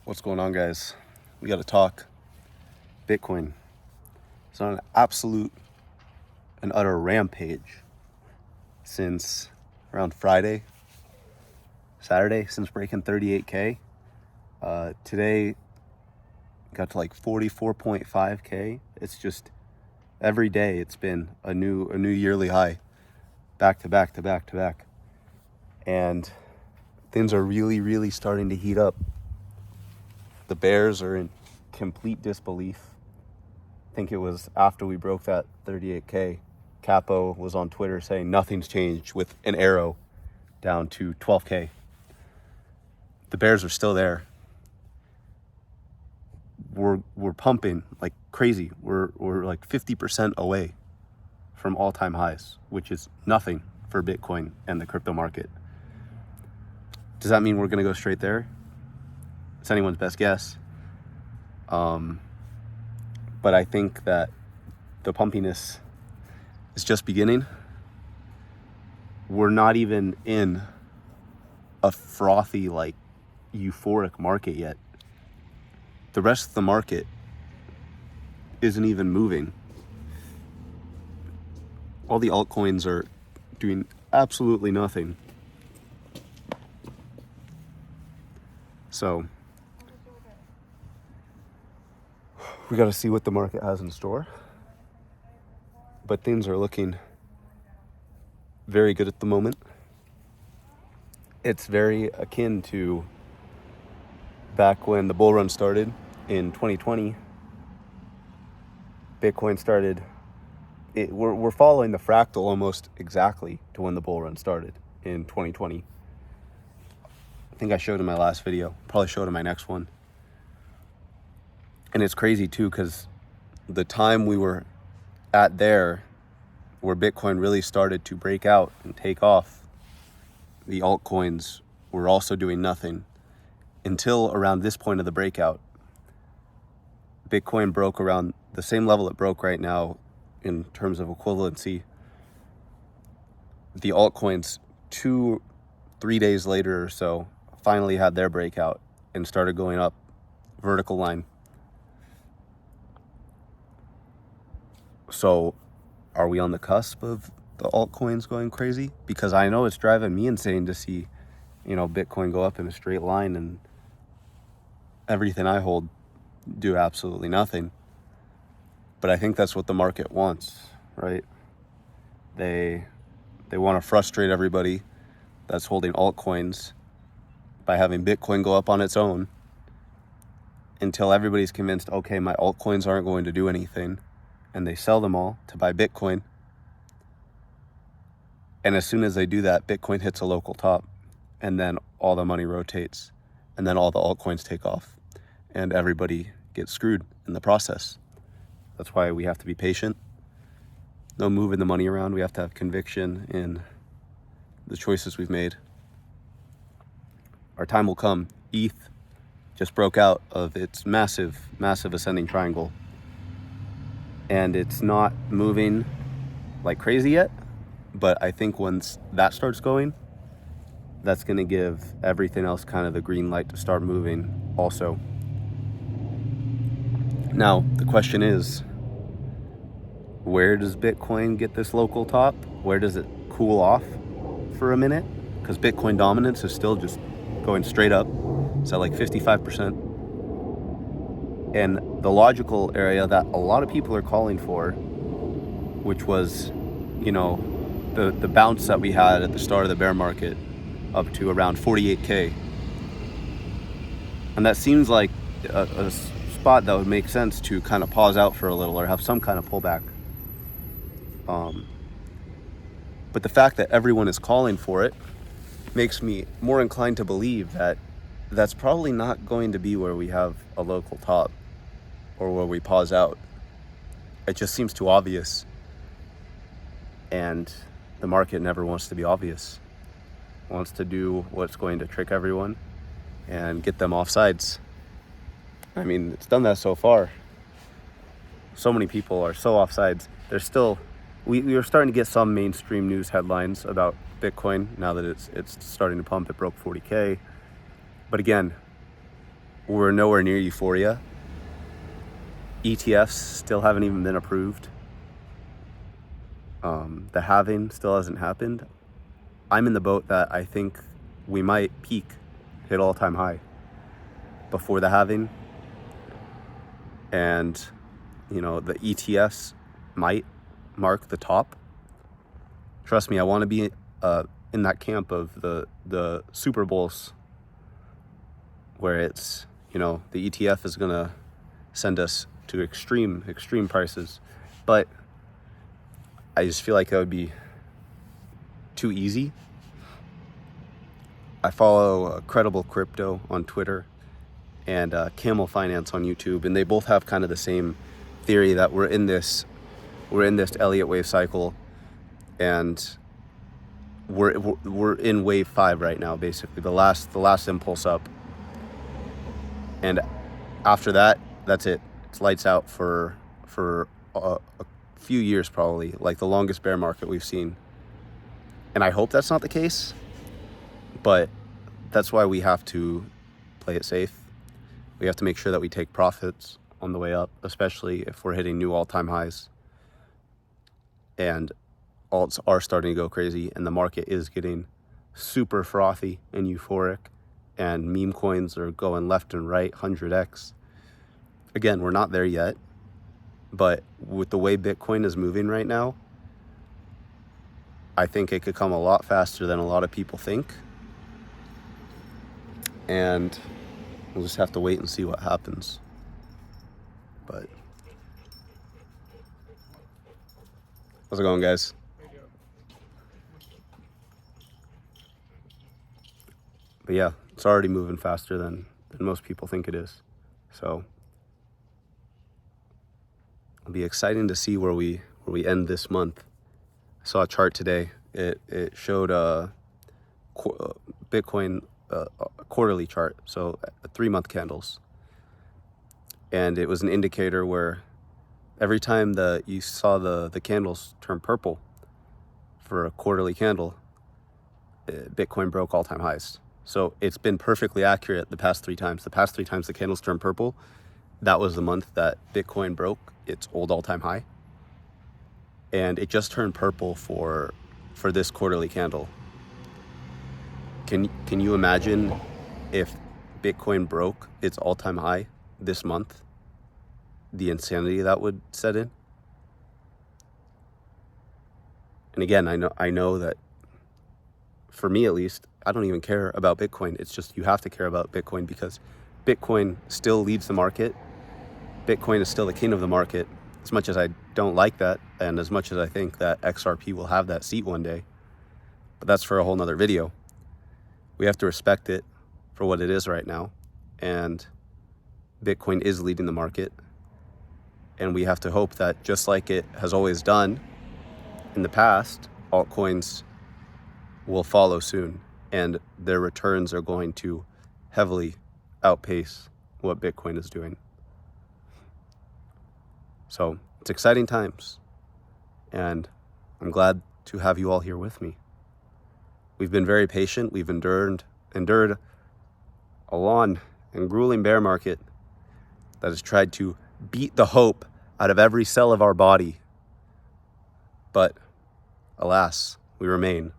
What's going on, guys? We got to talk Bitcoin. It's on an absolute and utter rampage since around Saturday, since breaking 38K. Today got to like 44.5K. It's just every day it's been a new yearly high, back to back to back to back. And things are really starting to heat up. The bears are in complete disbelief. I think it was after we broke that 38K, Capo was on Twitter saying nothing's changed with an arrow down to 12K. The bears are still there. We're pumping like crazy. We're like 50% away from all-time highs, which is nothing for Bitcoin and the crypto market. Does that mean we're going to go straight there? It's anyone's best guess. But I think that the pumpiness is just beginning. We're not even in a frothy, like euphoric market yet. The rest of the market isn't even moving. All the altcoins are doing absolutely nothing. So we got to see what the market has in store. But things are looking very good at the moment. It's very akin to back when the bull run started in 2020. Bitcoin started. We're following the fractal almost exactly to when the bull run started in 2020. I think I showed in my last video. Probably showed in my next one. And it's crazy too, because the time we were at there, where Bitcoin really started to break out and take off, the altcoins were also doing nothing until around this point of the breakout. Bitcoin broke around the same level it broke right now in terms of equivalency. The altcoins 2-3 days later or so finally had their breakout and started going up vertical line. So are we on the cusp of the altcoins going crazy? Because I know it's driving me insane to see, Bitcoin go up in a straight line and everything I hold do absolutely nothing. But I think that's what the market wants, right? They want to frustrate everybody that's holding altcoins by having Bitcoin go up on its own until everybody's convinced, okay, my altcoins aren't going to do anything. And they sell them all to buy Bitcoin. And as soon as they do that, Bitcoin hits a local top. And then all the money rotates. And then all the altcoins take off. And everybody gets screwed in the process. That's why we have to be patient. No moving the money around. We have to have conviction in the choices we've made. Our time will come. ETH just broke out of its massive ascending triangle. And it's not moving like crazy yet, but I think once that starts going, that's going to give everything else kind of the green light to start moving also. Now, the question is, where does Bitcoin get this local top? Where does it cool off for a minute? Because Bitcoin dominance is still just going straight up. It's at like 55%. And the logical area that a lot of people are calling for, which was, the bounce that we had at the start of the bear market up to around 48K. And that seems like a spot that would make sense to kind of pause out for a little or have some kind of pullback. But the fact that everyone is calling for it makes me more inclined to believe that that's probably not going to be where we have a local top or where we pause out. It just seems too obvious. And the market never wants to be obvious. It wants to do what's going to trick everyone and get them off sides. I mean, it's done that so far. So many people are so off sides. There's still, we are starting to get some mainstream news headlines about Bitcoin now that it's starting to pump. It broke 40K. But again, we're nowhere near euphoria. ETFs still haven't even been approved. The halving still hasn't happened. I'm in the boat that I think we might peak, hit all-time high before the halving. And, you know, the ETFs might mark the top. Trust me, I want to be in that camp of the Super Bowls where it's, you know, the ETF is going to send us to extreme prices. But I just feel like that would be too easy. I follow Credible Crypto on Twitter and Camel Finance on YouTube, and they both have kind of the same theory that we're in this Elliott wave cycle, and we're in wave 5 right now, basically the last impulse up, and after that, that's it. It's lights out for a few years, probably, like the longest bear market we've seen. And I hope that's not the case, but that's why we have to play it safe. We have to make sure that we take profits on the way up, especially if we're hitting new all-time highs. And alts are starting to go crazy, and the market is getting super frothy and euphoric, and meme coins are going left and right, 100x. Again, we're not there yet, but with the way Bitcoin is moving right now, I think it could come a lot faster than a lot of people think. And we'll just have to wait and see what happens. But how's it going, guys? But yeah, it's already moving faster than most people think it is. So it'll be exciting to see where we end this month. I saw a chart today. It showed Bitcoin a quarterly chart, so 3-month candles, and it was an indicator where every time you saw the candles turn purple for a quarterly candle, Bitcoin broke all-time highs. So it's been perfectly accurate the past 3 times. The past 3 times the candles turned purple, that was the month that Bitcoin broke its old all-time high. And it just turned purple for this quarterly candle. Can you imagine if Bitcoin broke its all-time high this month? The insanity that would set in. And again, I know that for me at least, I don't even care about Bitcoin. It's just you have to care about Bitcoin because Bitcoin still leads the market. Bitcoin is still the king of the market. As much as I don't like that, and as much as I think that XRP will have that seat one day, but that's for a whole nother video. We have to respect it for what it is right now, and Bitcoin is leading the market, and we have to hope that just like it has always done in the past, altcoins will follow soon, and their returns are going to heavily outpace what Bitcoin is doing. So it's exciting times, and I'm glad to have you all here with me. We've been very patient. We've endured a long and grueling bear market that has tried to beat the hope out of every cell of our body. But alas, we remain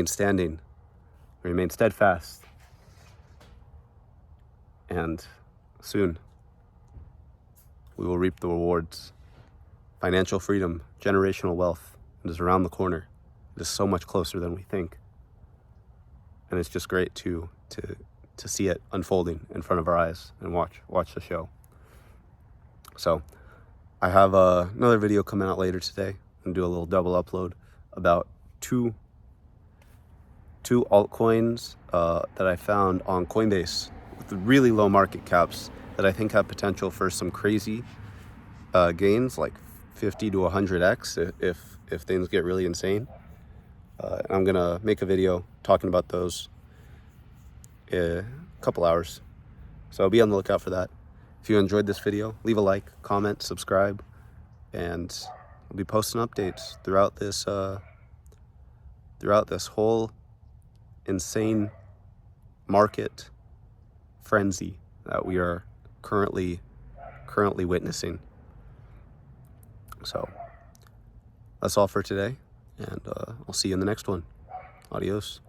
standing, we remain steadfast, and soon we will reap the rewards. Financial freedom, generational wealth, it is around the corner. It is so much closer than we think. And it's just great to see it unfolding in front of our eyes and watch the show. So I have another video coming out later today and do a little double upload about two altcoins that I found on Coinbase with really low market caps that I think have potential for some crazy gains, like 50 to 100x if things get really insane. I'm gonna make a video talking about those in a couple hours, so be on the lookout for that. If you enjoyed this video, leave a like, comment, subscribe, and I'll be posting updates throughout this whole insane market frenzy that we are currently witnessing. So that's all for today, and I'll see you in the next one. Adios.